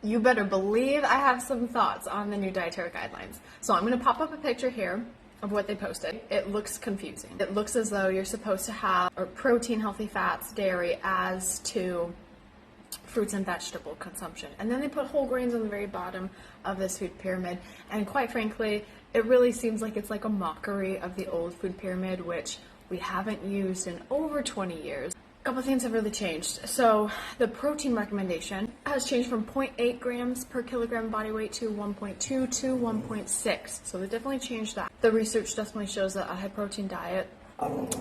You better believe I have some thoughts on the new dietary guidelines. So I'm going to pop up a picture here of what they posted. It looks confusing. It looks as though you're supposed to have protein, healthy fats, dairy as to fruits and vegetable consumption. And then they put whole grains on the very bottom of this food pyramid. And quite frankly, it really seems like it's like a mockery of the old food pyramid, which we haven't used in over 20 years. A couple things have really changed. So the protein recommendation has changed from 0.8 grams per kilogram body weight to 1.2 to 1.6. So they definitely changed that. The research definitely shows that a high protein diet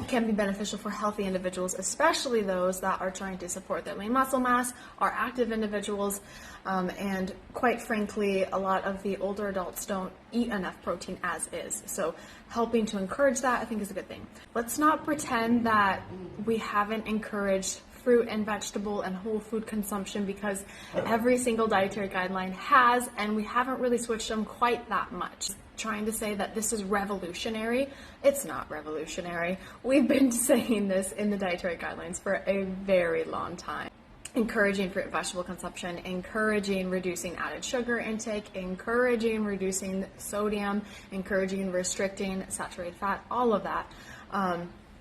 can be beneficial for healthy individuals, especially those that are trying to support their lean muscle mass, are active individuals, and quite frankly, a lot of the older adults don't eat enough protein as is. So helping to encourage that, I think, is a good thing. Let's not pretend that we haven't encouraged fruit and vegetable and whole food consumption, because every single dietary guideline has, and we haven't really switched them quite that much. Trying to say that this is revolutionary, it's not revolutionary. We've been saying this in the dietary guidelines for a very long time. Encouraging fruit and vegetable consumption, encouraging reducing added sugar intake, encouraging reducing sodium, encouraging restricting saturated fat, all of that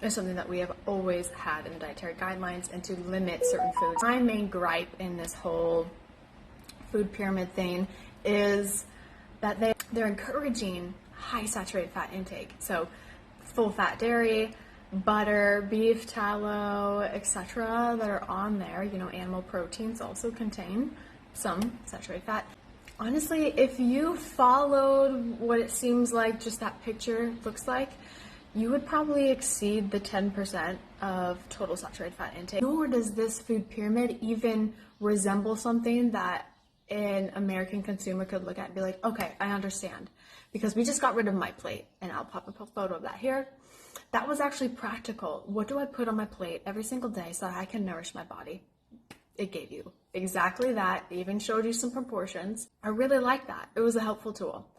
is something that we have always had in the dietary guidelines, and to limit certain foods. My main gripe in this whole food pyramid thing is that they're encouraging high saturated fat intake. So full fat dairy, butter, beef tallow, etc. that are on there. You know, animal proteins also contain some saturated fat. Honestly, if you followed what it seems like just that picture looks like, you would probably exceed the 10% of total saturated fat intake. Nor does this food pyramid even resemble something that an American consumer could look at and be like, okay, I understand. Because we just got rid of MyPlate, and I'll pop up a photo of that here. That was actually practical. What do I put on my plate every single day so that I can nourish my body? It gave you exactly that. It even showed you some proportions. I really like that. It was a helpful tool.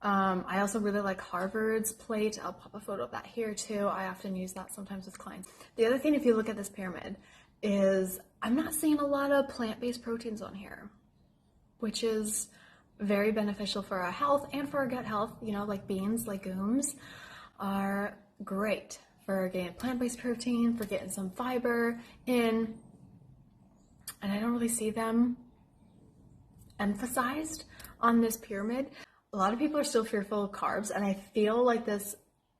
I also really like Harvard's plate. I'll pop a photo of that here too. I often use that sometimes with clients. The other thing, if you look at this pyramid, is I'm not seeing a lot of plant-based proteins on here, which is very beneficial for our health and for our gut health. You know, like beans, legumes are great for getting plant-based protein, for getting some fiber in, and I don't really see them emphasized on this pyramid. A lot of people are still fearful of carbs, and I feel like this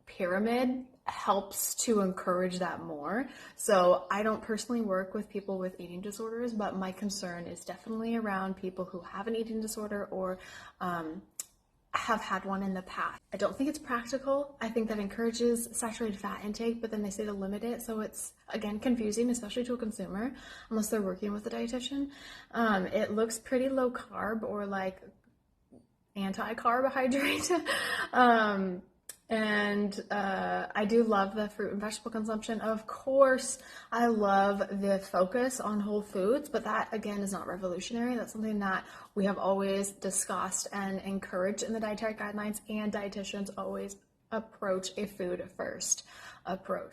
pyramid helps to encourage that more. So I don't personally work with people with eating disorders, but my concern is definitely around people who have an eating disorder or have had one in the past. I don't think it's practical. I think that encourages saturated fat intake, but then they say to limit it. So it's, again, confusing, especially to a consumer, unless they're working with a dietitian. It looks pretty low carb or like anti-carbohydrate. I do love the fruit and vegetable consumption. Of course, I love the focus on whole foods, but that, again, is not revolutionary. That's something that we have always discussed and encouraged in the dietary guidelines, and dietitians always approach a food first approach.